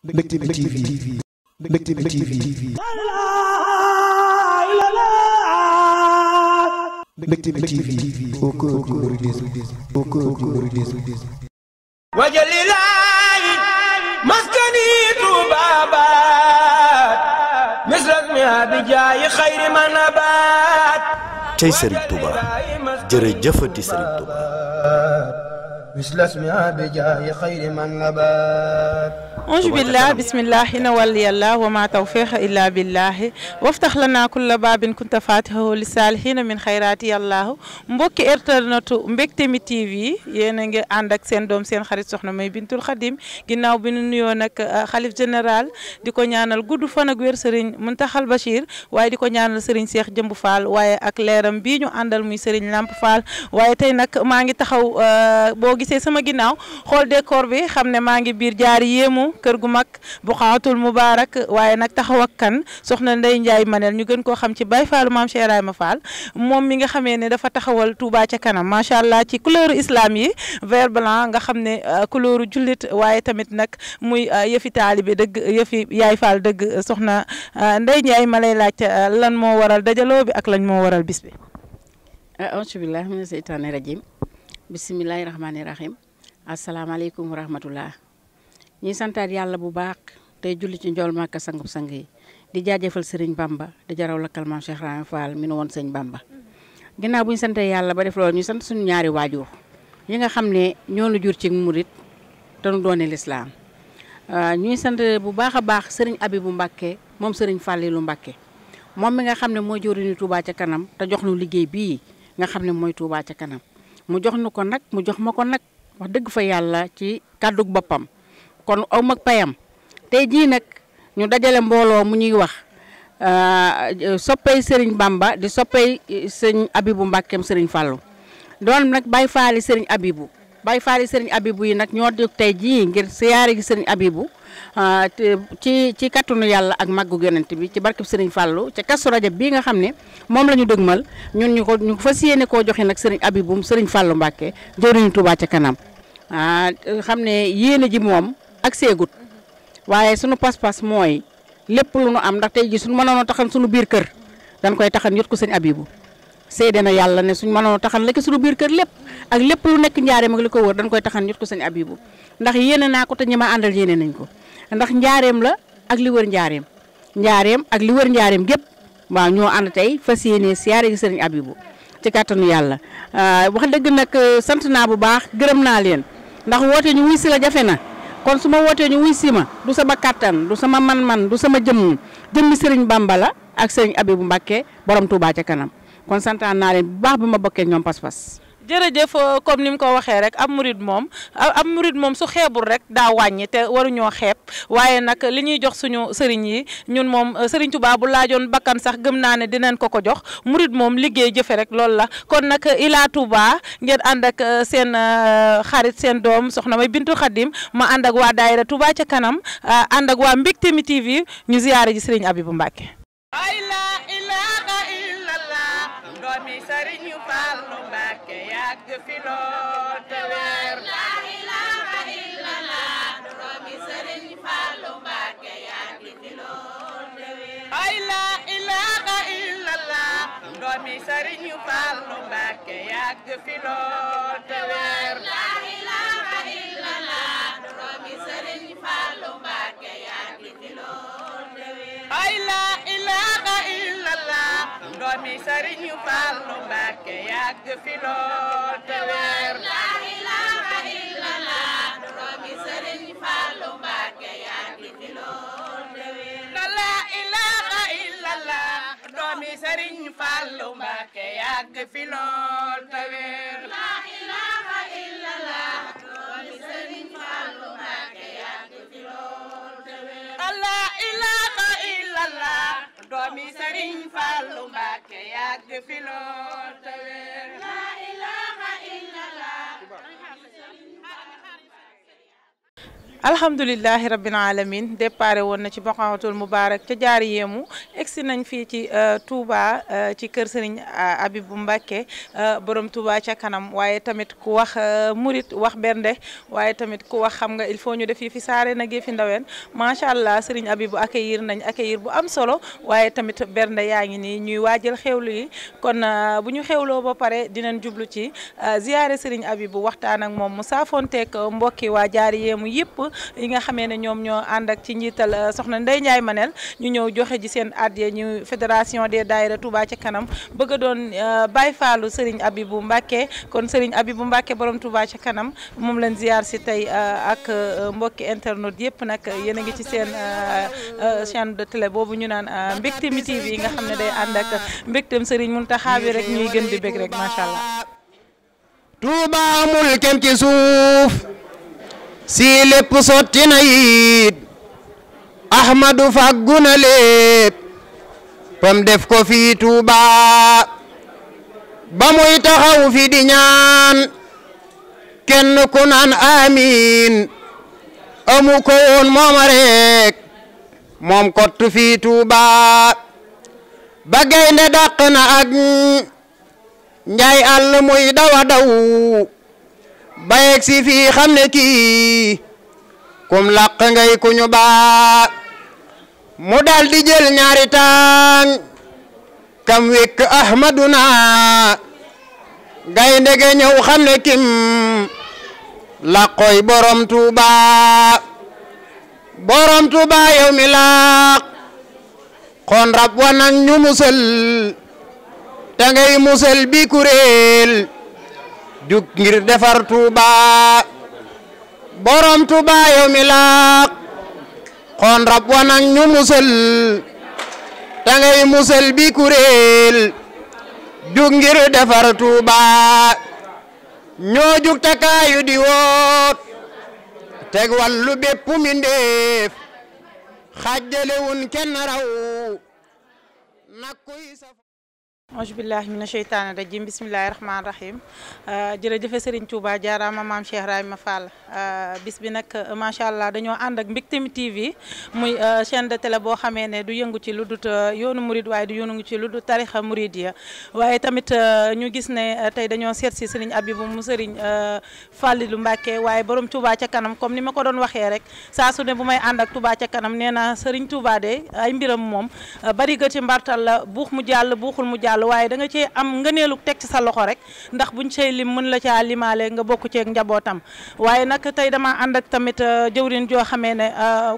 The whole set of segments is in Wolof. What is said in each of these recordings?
Mbectemi TV Mbectemi TV Mbectemi TV au cœur du mouridisme au cœur du mouridisme wajalilahi maskani tubabat misrasmi abijaayi xayri manabat cey Serigne Touba jërëjëfati Serigne Touba misrasmi abijaayi xayri manabat أعوذ بالله بسم الله إن ولي الله وما توفيق إلا بالله وافتح لنا كل باب كنت فاتحه للصالحين من خيراتي الله mbokki internet Mbectemi TV yéen a ngi ànd ak seen doom seen xarit soxna May Bintul Khadim ginnaaw bi nu nuyoo nag xalif général di ko ñaanal gudd fan ak wér Serigne Mountakhal Bachir waaye di ko ñaanal Serigne Cheikh Jëmb Fall waaye ak leeram bii ñu àndal muy Serigne Lamp Fall waaye tey nag maa ngi taxaw boo gisee sama ginnaaw xool décor bi xam ne maa ngi biir jaari yéemu kër gu mag Buqaatul Mubaarak waaye nag taxaw ak kan soxna Ndeye Ndiaye Manel ñu gën koo xam ci Baye Fallu Maam Cheikh Ibrahima Fall moom mi nga xamee ne dafa taxawal Touba ca kanam macha allah ci couleur islam yi vert blanc nga xam ne couleur jullit waaye tamit nag muy yëfi taalibe dëgg yëfi Yaay Fall dëgg soxna Ndeye Ndiaye ma lay laaj lan moo waral dajaloo bi ak lañ moo waral bis bi. auzu billaahi mina seytaani rajiim bismillaahi rahmaani rahiim asalaamaaleykum wa rahmatullah ñi santaat yàlla bu baax tey julli ci njool Màkka sangub sang yi di jaajëfal sëriñ Bamba di jaraw lakkal Maam Cheikh Ibrahima Fall mi nu woon sëñ Bamba ginnaaw bu ñu santee yàlla ba def loolu ñu sant suñu ñaari waajur yi nga xam ne ñoo nu jur ci murit te nu doone lislaam ñuy sant bu baax a baax sëriñ Abibu Mbàkke moom sëriñ Fàllilu Mbàkke moom mi nga xam ne mooy jëwriñu Touba ca kanam te jox nu liggéey bii nga xam ne mooy Touba ca kanam mu jox nu ko nag mu jox ma ko nag wax dëgg fa yàlla ci kàddug boppam kon aw mag payam tey jii nag ñu dajale mbooloo mu ñuy wax soppey sëriñ Bamba di soppey sëriñ Abibu Mbàkkeem sëriñ Fallu doon nag Baye Faali sëriñ Abibu Baye Faali sëriñ Abibu yi nag ñoo jóg tey jii ngir siyaare gi sëriñ Abibu ci kattanu yàlla ak màggu yonent bi ci barkeb sëriñ Fallu ca Kazu Rajab bii nga xam ne moom la ñu dëgmal ñun ñu fas yéene koo joxe nag sëriñ Abibu sëriñ Fallu Mbàkke jëwriñu Touba ca kanam xam ne yéene ji moom ak seegut waaye sunu pas-pas mooy lépp lu nu am ndax tey ji suñu mënoon a taxan suñu biir kër dañ koy taxan yot ko sëñ Abibu seede na yàlla ne suñu mënoon a taxan lekk suñu biir kër lépp ak lépp lu nekk njaareem ak li ko wër dañ koy taxan yot ko sëñ Abibu ndax yéene naa ko te ñi ma àndal yéene nañ ko ndax njaareem la ak li wër njaareem ak li wër njaareem gépp waaw ñoo ànd tey fas yéene siyaare gi sëriñ Abibu ci kàttanu yàlla wax dëgg nag sant naa bu baax gërëm naa leen ndax woote ñu wuy si la jafe na kon su ma wootee ñu wuy si ma du sama kattan du sama man-man du sama jëmmi sëriñ Bamba la ak sëriñ Abibu Mbàkke borom Touba ca kanam kon santaan naa leen bu baax bi ma bokkee ñoom pas-pas. jërëjëf comme ni mu ko waxee rek ab murid moom su xeebul rek daa wàññi te waruñoo xeeb waaye nag li ñuy jox suñu sëriñ yi ñun moom sëriñ Touba bu laajoon bakkan sax gëm naa ne dinañ ko jox murid moom liggéey jëfe rek loolu la kon nag Ila Touba ngeen ànd ak seen xarit seen doom soxna May Bintul Khadim ma ànd ak waa daayira Touba ca kanam ànd ak waa Mbectemi TV ñu ziyaare ji sëriñ Abibu Mbàkke. doomi Sëriñ Fallu Mbàkke yàgg fi lool te wér la ilaha illallah doomi Sëriñ Fallu Mbàkke yàgg fi lool te wér ay la ilaha illallah doomi Sëriñ Fallu Mbàkke yàgg fi lool te wér la ilaha illallah doomi Sëriñ Fallu Mbàkke yàgg fi lool te wér ay la ilaha illallah doomi Sëriñ Fallu Mbàkke yàgg fi lool te wér la ilaha illallah doomi Sëriñ Fallu Mbàkke yàgg fi lool te wér la ilaha illallah doomi Sëriñ Fallu Mbàkke yàgg fi lool te wér la ilaha illallah doomi Sëriñ Fallu Mbàkke yàgg fi lool te wér la ilaha illallah doomi Sëriñ Fallu Mbàkke yàgg fi lool te wér la ilaha illallah alhamdulilahi rabbil alamin déparé woon na ci Baqawatul Mubarak ca jaari yéemu egsi nañ fii ci Touba ci kër Serigne Abibou Mbacké borom Touba ca kanam waaye tamit ku wax murit wax bernde waaye tamit ku wax xam nga il faut ñu def yi fi saare nag yi fi ndaween macha allah Serigne Abibou accueillir nañ accueillir bu am solo waaye tamit bernde yaa ngi nii ñuy waajal xewlu yi kon bu ñu xewloo ba pare dinañ jublu ci ziyaare Serigne Abibou waxtaan ak moom mu saafonteeg mbokki waa jaari yéemu yëpp yi nga xamee ne ñoom ñoo ànd ak ci njiital soxna Ndeye Ndiaye Manel ñu ñëw joxe ji seen addiya ñu fédération des daayira Touba ca kanam bëgg a doon Baye Fallou Serigne Abibou Mbacké kon Serigne Abibou Mbacké borom Touba ca kanam moom leen ziyaar si tey ak mbokki internet yëpp nag yéen a ngi ci seen chaîne de télé boobu ñu naan Mbecté Mi TV yi nga xam ne day ànd ak mbégteem Serigne Mountakha bi rek ñuy gën di bég rek macha allah. Touba amul kem ci suuf si lépp sotti na yit Ahmadu fàggu na lépp pam def ko fii Touba ba muy taxaw fi di ñaan kenn ku naan amiin amu ko woon mooma rek moom kottu fii Touba ba gaynde dàq na ak njaay àll muy dawa daw ba yegg si fii xam ne kii kum làq ngay ku ñu baa mu dal di jël ñaari tàng kam wekk Ahmaduna gaynde ga ñëw xam ne kim làqoy borom Touba yow mi làq xoon rab wa nag ñu musal te ngay musal bi kuréel jug ngir defar Touba borom Touba yow mi làq xoon rab wa nag ñu musal te ngay musal bi kuréel jug ngir defar Touba ñoo jug takaayu di woot teg wàllu bépp mindeef xajjalewun kenn raw nakkuy sa auzubillahi mina sheytaani rajim bismillahi rahmaani rahim jërëjëfe Serigne Touba jaaraama maam Cheikh Ibrahima Fall bis bi nag macha allah dañoo ànd ak Mbecté Mi TV muy chaîne de télé boo xamee ne du yëngu ci lu dut yoonu murid waaye du yëngu ci lu dut tarixa muridiya waaye tamit ñu gis ne tey dañoo seet si Serigne Abibou mu Serigne Fallilou Mbacké waaye borom Touba ca kanam comme ni ma ko doon waxee rek saa su ne bu may ànd ak Touba ca kanam nee na Serigne Touba de ay mbiram moom bari gëti mbartal la buux mu jàll buuxul mu jàll waaye da nga cee am ngëneelu teg ci sa loxo rek ndax buñ cey lim mën la caa limaale nga bokk ceeg njabootam waaye nag tey dama ànd ak tamit jëwrin joo xamee ne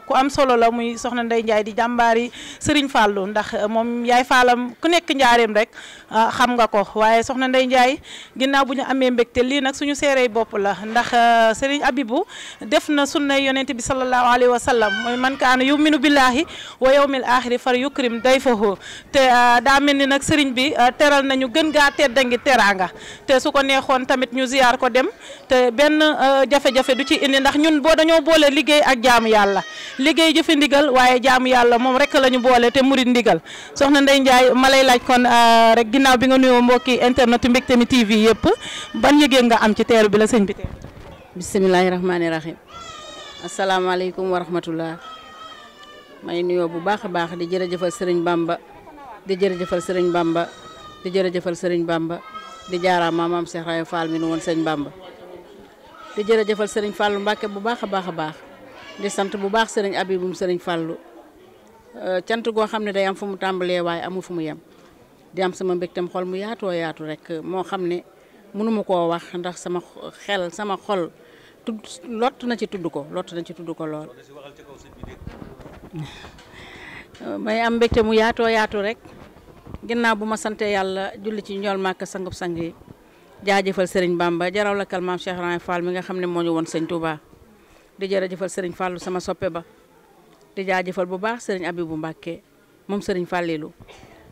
ku am solo la muy soxna Ndeye Ndiaye di jàmbaari Serigne Fallou ndax moom yaay Fallam ku nekk njaareem rek xam nga ko waaye soxna Ndeye Ndiaye ginnaaw bu ñu amee mbégte lii nag suñu seerey bopp la ndax Serigne Abibou def na sunna yonent bi sallallahu alayhi wa sallam mooy man kaana yuminu billahi wa yawmil axiri far yukrim dayfahu te daa mel ni nag Serigne bi teral nañu gën gaa tedda ngi teraanga te su ko neexoon tamit ñu ziyaar ko dem te benn jafe-jafe du ci indi ndax ñun boo dañoo boole liggéey ak jaamu yàlla liggéey jëfe ndigal waaye jaamu yàlla moom rek la ñu boole te murid ndigal soxna Ndeye Ndiaye ma lay laaj kon rek ginnaaw bi nga nuyoo mbokki internet Mbecté Mi TV yëpp ban yëgee nga am ci teeru bi la sëñ bi teeru. bisimilahi rahmaani rahim asalaamaaleykum wa rahmatullah may nuyoo bu baax a baax di jërëjëfal Serigne Bamba di jërëjëfal Serigne Bamba di jërëjëfal Serigne Bamba di jaaraama maam Cheikh Ibrahima Fall mi nu woon Serigne Bamba di jërëjëfal Serigne Fallou Mbacké bu baax a baax a baax di sant bu baax Serigne Abibou Serigne Fallou cant goo xam ne day am fu mu tàmbalee waaye amul fu mu yem di am sama mbégtam xol mu yaatoo yaatu rek moo xam ne mënuma koo wax ndax sama xel sama xol lott na ci tudd ko lool may am mbégte mu yaatoo yaatu rek ginnaaw bu ma sante yàlla julli ci njool màkk sangub sang yi jaajëfal Serigne Bamba jaraw la kal maam Cheikh Ibrahima Fall mi nga xam ne moo ñu woon sëñ Touba di jërëjëfal Serigne Fallou sama soppe ba di jaajëfal bu baax Serigne Abibou Mbacké moom Serigne Fallilou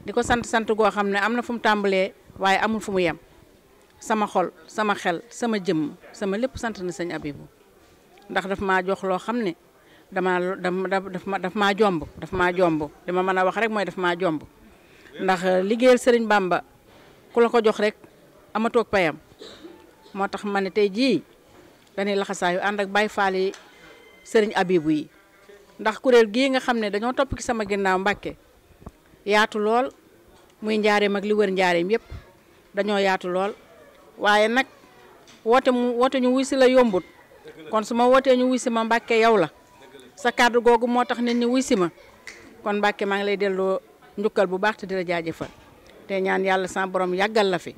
di ko sant goo xam ne am na fu mu tàmbalee waaye amul fu mu yem sama xol sama xel sama jëmm sama lépp sant na sëñ Abibou ndax daf maa jox loo xam ne daf maa jomb li ma mën a wax rek mooy daf maa jomb ndax liggéeyal Serigne Bamba ku la ko jox rek amatoog payam moo tax ma ne tey jii dañuy laxasaayu ànd ak Baye Fall yi sëriñ Abibu yi ndax kuréel gii nga xam ne dañoo topp ci sama ginnaaw Mbàkke yaatu lool muy njaareem ak li wër njaareem yëpp dañoo yaatu lool waaye nag woote ñu wuy si la yombut kon su ma wootee ñu wuy si ma Mbàkke yow la sa kàddu googu moo tax nit ñi wuy si ma kon Mbàkke maa ngi lay delloo njukkal bu baax te di la jaajëfal te ñaan yàlla sa borom yàggal la fi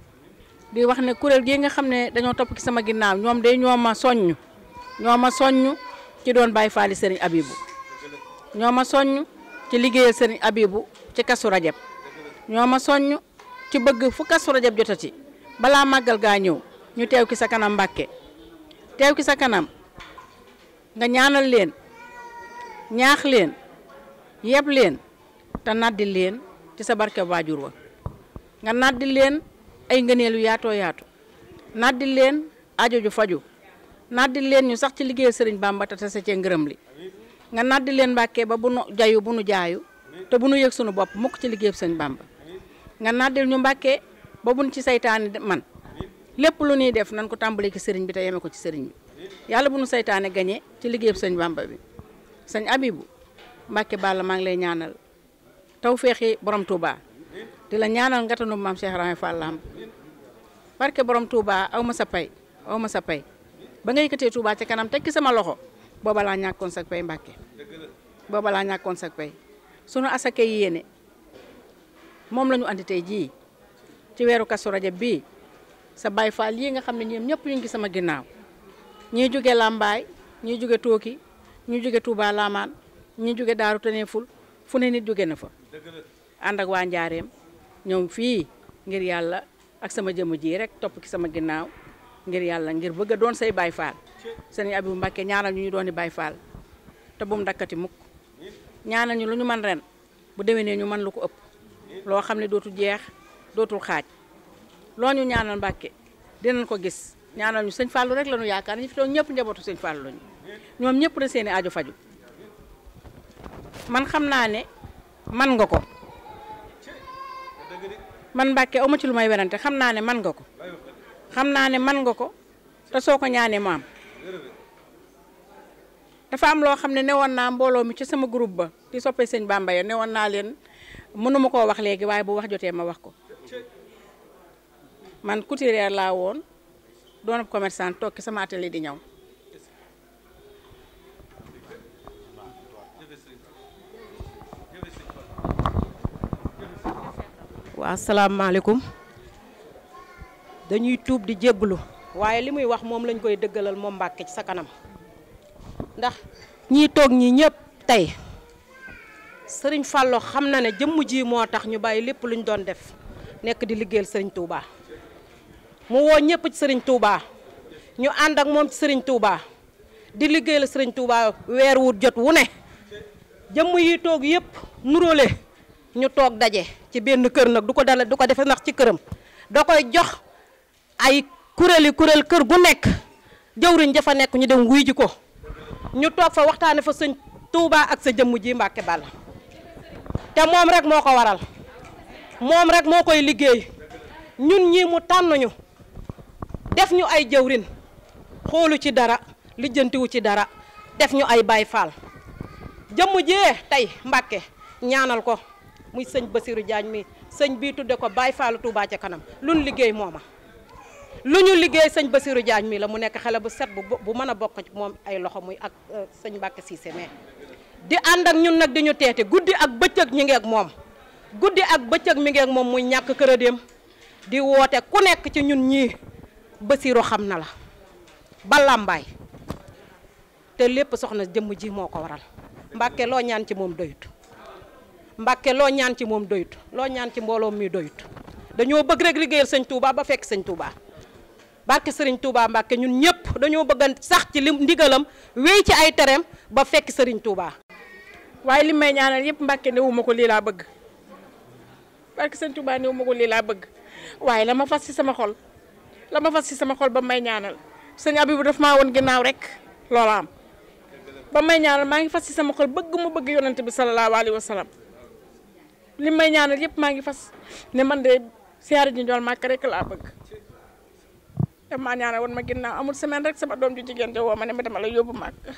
di wax ne kuréel gii nga xam ne dañoo topp ci sama ginnaaw ñoom de ñoo ma soññ ci doon Baay Faali sëriñ Abibu ñoo ma soññ ci liggéeyal sëriñ Abibu ci Kazu Rajab ñoo ma soññ ci bëgg fu Kazu Rajab jotati balaa màggal gaa ñëw ñu teew ki sa kanam Mbàkke teew ki sa kanam nga ñaanal leen ñaax leen yeb leen te naddil leen ci sa barke waajur wa nga naddil leen ay ngëneelu yaatoo yaatu naddil leen aajo ju faju naddil leen ñu sax ci liggéeyal sëriñ Bamba te tase cee ngërëm li nga naddil leen Mbàkke ba bu nu jayu bu nu jaayu te bu nu yëg sunu bopp mukk ci liggéeyal sëriñ Bamba nga naddil ñu Mbàkke ba buñ ci saytaane man lépp lu ñuy def nan ko tàmbali ci sëriñ bi te yeme ko ci sëriñ bi yàlla bu nu saytaane gañe ci liggéeyal sëriñ Bamba bi sëñ Abibu Mbàkke Balla maa ngi lay ñaanal tawféexi borom Touba di la ñaanal ngatanu maam Cheikh Rahane Fall Lamb barke borom Touba aw ma sa pay ba nga yëkkatee Touba ca kanam tekki sama loxo booba laa ñàkkoon sag pay Mbàkke booba laa ñàkkoon sag pay sunu asaka yéene moom la ñu andi tey jii ci weeru Kazu Rajab bii sa Baay Faal yi nga xam ne ñoom ñëpp ñu ngi sama ginnaaw ñii jóge Lambaay ñii jóge Tooki ñii jóge Touba Lamaan ñii jóge Daaru Taneeful fu ne nit jóge na fa ànd ak waa Njaareem ñoom fii ngir yàlla ak sama jëmm ji rek topp ki sama ginnaaw ngir yàlla ngir bëgg a doon say Baay Faal sëñ Abibu Mbàkke ñaanal ñu doon di Baay Faal te bu mu dakkati mukk ñaanal ñu lu ñu man ren bu déwénee ñu man lu ko ëpp loo xam ne dootul jeex dootul xaaj loo ñu ñaanal Mbàkke dinañ ko gis ñaanal ñu sëñ Fallu rek la ñu yaakaar ñu fi toog ñëpp njabootu sëñ Fallu lañu ñoom ñëpp na seeni aajo faju man xam naa ne man nga ko man Mbàkke amu ci lu may werante xam naa ne man nga ko te soo ko ñaanee maam dafa am loo xam ne newoon naa mbooloo mi ci sama groupe ba di soppee sëñ Bamba ya newoon naa leen mënuma koo wax léegi waaye bu wax jotee ma wax ko man couturière laa woon doon commerçant toog ci sama atelier di ñëw waa asalaamaaleykum dañuy tuub di jégglu waaye li muy wax moom lañ koy dëggalal moom Mbàkke ci sa kanam ndax ñii toog ñii ñëpp tey sëriñ Fallou xam na ne jëmm ji moo tax ñu bàyyi lépp luñ doon def nekk di liggéeyal sëriñ Touba mu woo ñëpp ci sëriñ Touba ñu ànd ak moom ci sëriñ Touba di liggéeyal sëriñ Touba weer wu jot wu ne jëmm yi toog yëpp nuróole ñu toog daje ci benn kër nag du ko defe ndax ci këram da koy jox ay kuréel kër gu nekk jëwriñ jafa nekk ñu dem wuy ji ko ñu toog fa waxtaane fa sëñ Touba ak sa jëmm ji Mbàkke Balla te moom rek moo ko waral moom rek moo koy liggéey ñun ñii mu tànn ñu def ñu ay jëwrin xoolu ci dara lijjantiwu ci dara def ñu ay Baay Faal jëmm jee tey Mbàkke ñaanal ko muy sëñ Basiru Jaañ mi sëñ bii tudde ko Baay Faalu Touba ca kanam luñ liggéey mooma lu ñu liggéey sëñ Basiru Jaañ mi la mu nekk xale bu set bu mën a bokk ci moom ay loxo muy ak sëñ Mbàkke Siise mais di ànd ak ñun nag di ñu teete guddi ak bëccëg ñi ngi ak moom guddi ak bëccëg mi ngi ak moom muy ñàkk këradéem di woote ku nekk ci ñun ñii Basiru xam na la ba Lambaay te lépp soxna jëmm ji moo ko waral Mbàkke loo ñaan ci moom doyut Mbàkke loo ñaan ci moom doyut loo ñaan ci mbooloo mi doyut dañoo bëgg rek liggéeyal sëñ Touba ba fekk sëñ Touba barke sëriñ Touba Mbàkke ñun ñëpp dañoo bëgg sax ci lim ndigalam wéy ci ay tereem ba fekk sëriñ Touba. waaye li may ñaanal yëpp Mbàkke newuma ko lii laa bëgg barke sëñ Touba newuma ko lii laa bëgg waaye la ma fas ci sama xol ba may ñaanal sëñ Abibu daf maa woon ginnaaw rek loola am ba may ñaanal maa ngi fas ci sama xol bëgg mu bëgg yonent bi sallallahu alayhi wa sallam li may ñaanal yëpp maa ngi fas ne man de siyaare ji Njool Màkka rek laa bëgg daf maa ñaanal woon ma ginnaaw amul semaine rek sama doom ju jigéen te woo ma ne ma dama la yóbbu Màkka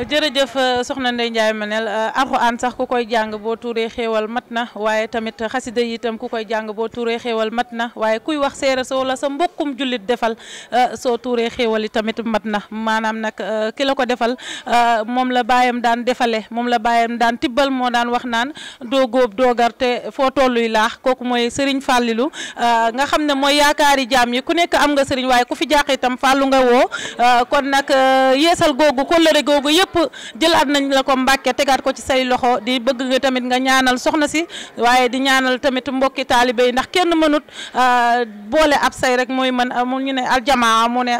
jërëjëf soxna Ndeye Ndiaye Manel alxuraan sax ku koy jàng boo tuuree xéewal mat na waaye tamit xasida yi itam ku koy jàng boo tuuree xéewal mat na waaye kuy wax séeréer soo la sa mbokkum jullit defal soo tuuree xéewal yi tamit mat na maanaam nag ki la ko defal moom la baayam daan defale moom la baayam daan tibbal moo daan wax naan doo góob doo gar te foo tolluy laax kooku mooy Serigne Fallilou nga xam ne mooy yaakaari jaam yi ku nekk am nga Serigne waaye ku fi jàq itam Fallou nga woo kon nag yeesal googu kóllëre googu yëpp jëlaat nañ la ko Mbàkke tegaat ko ci say loxo di bëgg nga tamit nga ñaanal soxna si waaye di ñaanal tamit mbokki taalibe yi ndax kenn mënut boole ab say rek mooy mën mu ñu ne aljamaa mu ne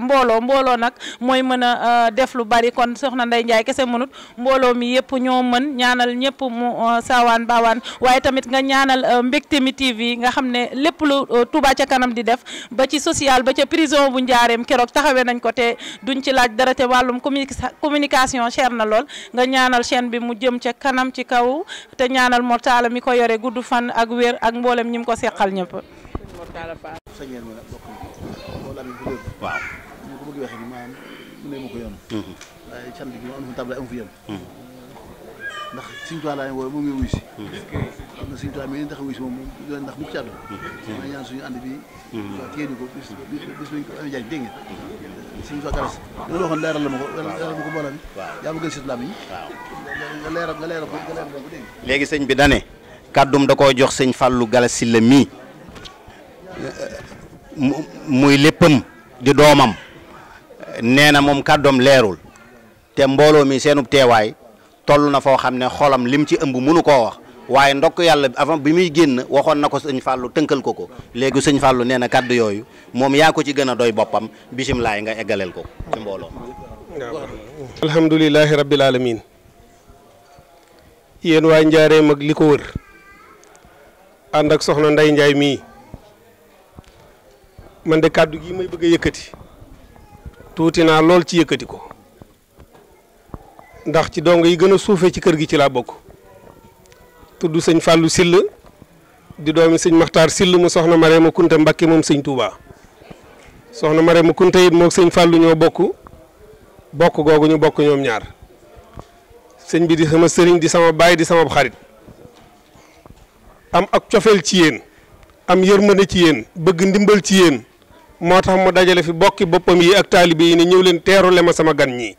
mbooloo nag mooy mën a def lu bari kon soxna Ndeye Ndiaye kese mënut mbooloo mi yëpp ñoo mën ñaanal ñëpp mu saawaan baawaan waaye tamit nga ñaanal Mbecté Mi TV nga xam ne lépp lu Touba ca kanam di def ba ci social ba ca prison bu Njaareem keroog taxawee nañ ko te duñ ci laaj dara te wàllum communication cher na lool nga ñaanal chaîne bi mu jëm ca kanam ci kaw te ñaanal Mortala mi ko yore gudd fan ak wér ak mboolem ñi mu ko seqal ñëpp. waaw. ñu ko bëgg waxee ni maanaam mu ne ma ko yoon. waaye cant gi ma am fu table am fu yem. ndax Sëñ Tuubaa laa woowe moom ngi wuy si. xam na Sëñ Tuubaa mi tax wuy si moom doon ndax mu ci àdduna. ma ñaan suñu ànd bi. téye ñu ko bis buñ ko amee jaay dégg nga. Sëñ Tuubaa garas loolu waxoon leeral ma ko mbooloo mi. yaa ma gën si islam yi. nga leeral ko dégg nga. léegi sëñ bi dane kàddum da koo jox sëñ Fallou Galass Sylla mii muy léppam di doomam nee na moom kàddoom leerul te mbooloo mi seenub teewaay toll na foo xam ne xolam lim ci ëmb mënu koo wax waaye ndokk yàlla avant bi muy génn waxoon na ko sëñ Fallou tënkal ko léegi sëñ Fallou nee na kàddu yooyu moom yaa ko ci gën a doy boppam bisimilaay nga eggaleel ko ci mbooloo. alhamdulilahi rabbil alamin yéen waa Njaareem ak li ko wër ànd ak soxna Ndeye Ndiaye mii man de kàddu gi may bëgg a yëkkati tuuti naa lool ci yëkkati ko ndax ci dong yi gën a suufee ci kër gi ci laa bokk tudd sëñ Fallou Sylla di doomi sëñ Maxtaar Sylla mu soxna Marema Kunta Mbakke moom sëñ Touba soxna Marema Kunta it moog sëñ Fallou ñoo bokk googu ñu bokk ñoom ñaar sëñ bi di sama sëriñ di sama baay di sama xarit am ak cofeel ci yéen am yërmande ci yéen bëgg ndimbal ci yéen moo tax mu dajale fi bokki boppam yi ak taalibe yi ne ñëw leen teerule ma sama gan ñii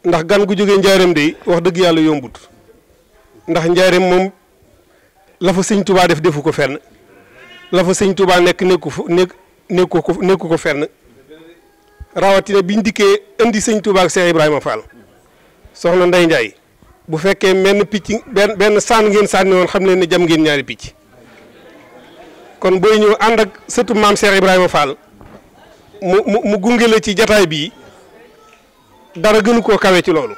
ndax gan gu jógee njaareem de wax dëgg yàlla yombut ndax njaareem moom la fa sëñ Touba defu ko fenn la fa sëñ Touba nekku ko fenn rawatina biñ dikkee indi sëñ Touba ak Cheikh Ibrahima Fall soxna Ndeye Ndiaye bu fekkee menn picc benn sànn ngeen sànni woon xam leen ne jam ngeen ñaari picc kon booy ñëw ànd ak sëtu maam Cheikh Ibrahima Fall mu gunge la ci jataay bii dara gënu koo kawe ci loolu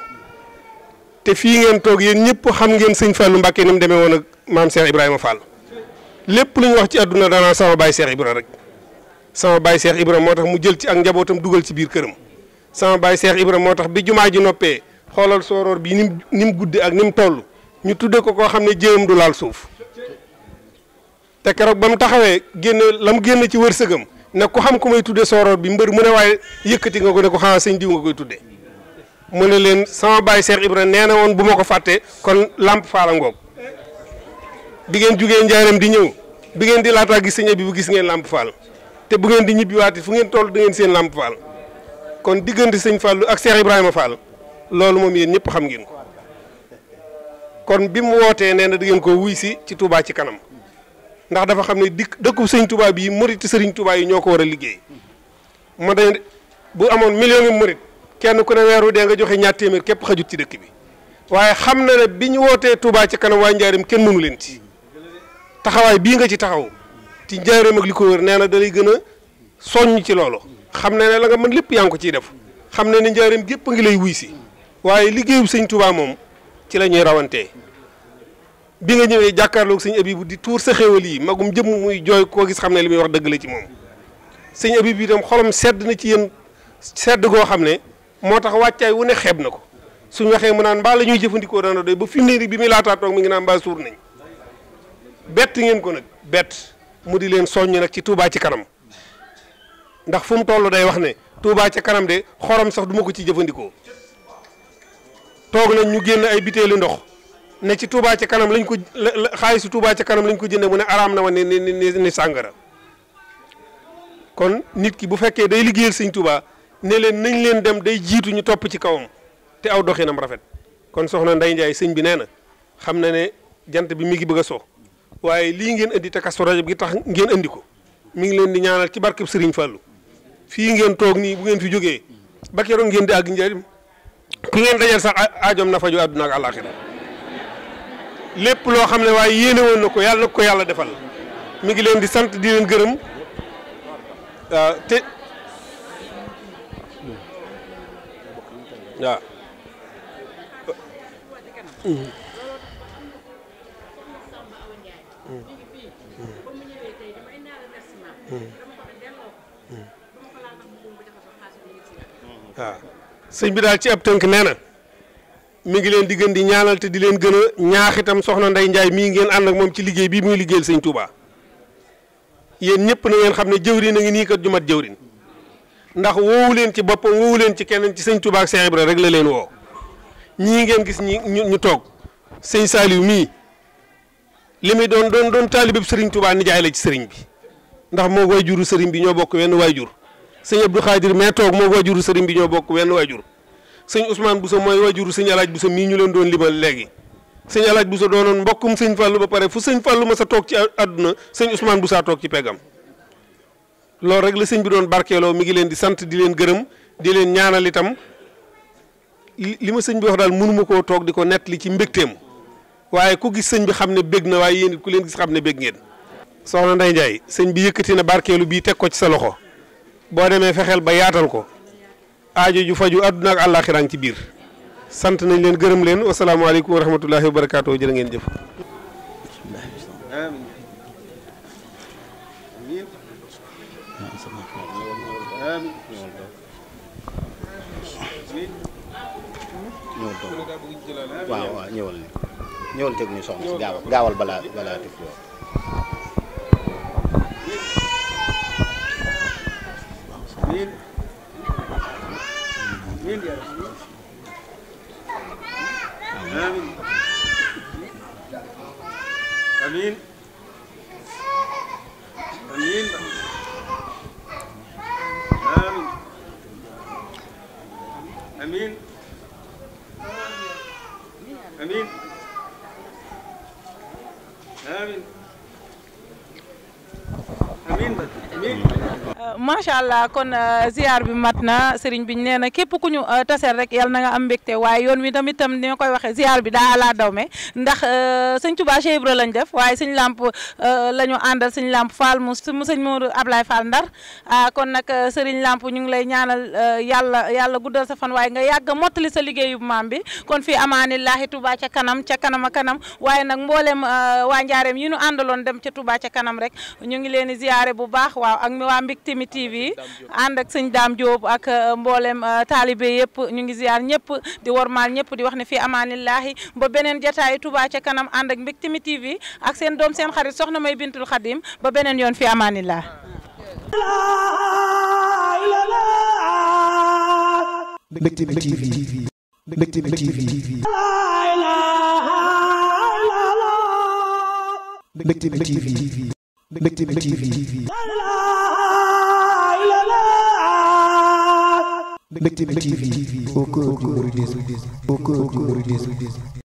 te fii ngeen toog yéen ñëpp xam ngeen sëñ Fallou Mbacké ni mu demee woon ak maam Cheikh Ibrahima Fall lépp lu ñu wax ci àdduna danaa sama baay Cheikh Ibrahima rek sama baay Cheikh Ibrahima moo tax mu jël ci ak njabootam dugal ci biir këram sama baay Cheikh Ibrahima moo tax bi jumaa ji noppee xoolal sooroor bi ni mu gudde ak ni mu toll ñu tudde ko koo xam ne jéem du laal suuf te keroog ba mu taxawee la mu génn ci wërsëgam ne ku xam ku may tudde sooroor bi mbër mu ne waaye yëkkati nga ko ne ko xanaa sëñ diw nga koy tudde mu ne leen sama baay Cheikh Ibrahima nee na woon bu ma ko fàttee kon Lamp Fall ngoog bi ngeen jugee Njaareem di ñëw bi ngeen di laataa gis sëñ bi bu gis ngeen Lamp Fall te bu ngeen di ñibbiwaat fu ngeen toll da ngeen seen Lamp Fall kon diggante sëñ Fallou ak Cheikh Ibrahima Fall loolu moom yéen ñëpp xam ngeen ko kon bi mu wootee nee na da ngeen ko wuy si ci Touba ci kanam ndax dafa xam ne dëkku sëñ Touba bii murit sëriñ Touba yi ñoo ko war a liggéey ma day bu amoon million yi murit kenn ku ne weeru dee nga joxe ñaar téeméer képp xajut ci dëkk bi waaye xam na ne bi ñu wootee Touba ci kanam waa Njaareem kenn mënu leen ci taxawaay bii nga ci taxaw ci Njaareem ak li ko wër nee na da lay gën a soññ ci loolu xam ne ne la nga mën lépp yaa ngi ko ciy def xam ne ne Njaareem gépp a ngi lay wuy si waaye liggéeyu sëñ Touba moom ci la ñuy rawantee bi nga ñëwee jàkkaarloog sëñ Abibu di tuur sa xéwal yi magum jëm muy jooy koo gis xam ne li muy wax dëgg la ci moom sëñ Abibu itam xolam sedd na ci yéen sedd goo xam ne moo tax wàccaay wu ne xeeb na ko suñ waxee mu naan mbaa la ñuy jëfandikoo dana doy ba fi mu ne nii bi muy laataa toog mi ngi naan mbaa suur nañ bett ngeen ko nag bett mu di leen soññ nag ci Touba ci kanam ndax fu mu toll day wax ne Touba ca kanam de xorom sax duma ko ci jëfandikoo. toog nañ ñu génn ay biteelu ndox ne ci Touba ca kanam lañ ko xaalisu Touba ca kanam lañ ko jënde mu ne araam na ma ni sàngara. kon nit ki bu fekkee day liggéeyal sëñ Touba ne leen nañ leen dem day jiitu ñu topp ci kawam te aw doxinam rafet. kon soxna Ndeye Ndiaye sëñ bi nee na xam na ne jant bi mi ngi bëgg a so waaye lii ngeen indi te Kazu Rajab gi tax ngeen indi ko mi ngi leen di ñaanal ci barkeb Serigne Fallou fii ngeen toog nii bu ngeen fi jógee ba keroog ngeen di àgg njëriñ ku ngeen dajal sax aajoom na faju àdduna ak àllaaxira lépp loo xam ne waaye yéene woon na ko yàlla defal mi ngi leen di sant di leen gërëm waaw te waaw. waaw sëñ bi daal ci ab tënk nee na mi ngi leen di gën di ñaanal te di leen gën a ñaax itam soxna Ndeye Ndiaye mii ngeen ànd ak moom ci liggéey bii muy liggéeyal sëñ Touba yéen ñëpp na ngeen xam ne jëwrin a ngi nii kat ju mat jëwrin ndax woowu leen ci boppam woowu leen ci keneen ci sëñ Touba ak Cheikh Ibra rek la leen woo ñii ngeen gis ñu toog sëñ Saliou mii li muy doon taalibeb sëriñ Touba nijaay la ci sëriñ bi ndax moo waajuru sëriñ bi ñoo bokk wenn waajur sëñ Abdou Khadir mais toog moo waajuru sëriñ bi ñoo bokk wenn waajur sëñ Ousmane Bousso mooy waajuru sëñ Alaaj Bousso mii ñu leen doon limal léegi sëñ Alaaj Bousso doonoon mbokkum sëñ Fallou ba pare fu sëñ Fallou ma sa toog ci àdduna sëñ Ousmane Bousso toog ci peggam loolu rek la sëñ bi doon barkeeloo mi ngi leen di sant di leen gërëm di leen ñaanal itam li ma sëñ bi wax daal mënuma koo toog di ko nettali ci mbégteem waaye ku gis sëñ bi xam ne bég na waaye yéen it ku leen gis xam ne bég ngeen. soxna Ndeye Ndiaye sëñ bi yëkkati na barkeelu bii teg ko ci sa loxo boo demee fexeel ba yaatal ko aajo ju faju àdduna ak àllaaxiraan ci biir sant nañ leen gërëm leen wasalaamaaleykum wa rahmatullahi wa barakaatu jërë ngeen jëf. waaw waaw ñëwal teg ñu soxna si gaawal balaa tif yoo amiin amiin amiin amiin macha allah kon ziar bi mat na sëriñ bi nee na képp ku ñu taseel rek yal na nga am mbégte waaye yoon wi tamit tam ni ma koy waxee ziar bi daa ala daw me ndax sëñ Touba Cheikh Ibra lañ def waaye sëñ Lamp la ñu àndal sëñ Lamp Fall mu sëñ Mourou Ablaye Fall Ndar kon nag sëriñ Lamp ñu ngi lay ñaanal yàlla guddal sa fan waaye nga yàgg mottali sa liggéeyu maam bi kon fii amaanillahi Touba ca kanam a kanam waaye nag mboolem waa Njaareem yi ñu àndaloon dem ca Touba ca kanam rek ñu ngi leen di ziare bu baax waaw ak waa Mbégte mi TV ànd ak sëñ Dame Diop ak mboolem taalibe yëpp ñu ngi ziar ñëpp di wormaal ñëpp di wax ne fii amaanillahi ba beneen jataay Touba ca kanam ànd ak Mbégte mi TV ak seen doom seen xarit soxna May Bintul Xadim ba beneen yoon fii amaanillah. Mbégte mi TV. Mbégte mi TV. Mbégte mi TV. Mbégte mi TV. Mbégte mi TV. Au cœur du mouridisme.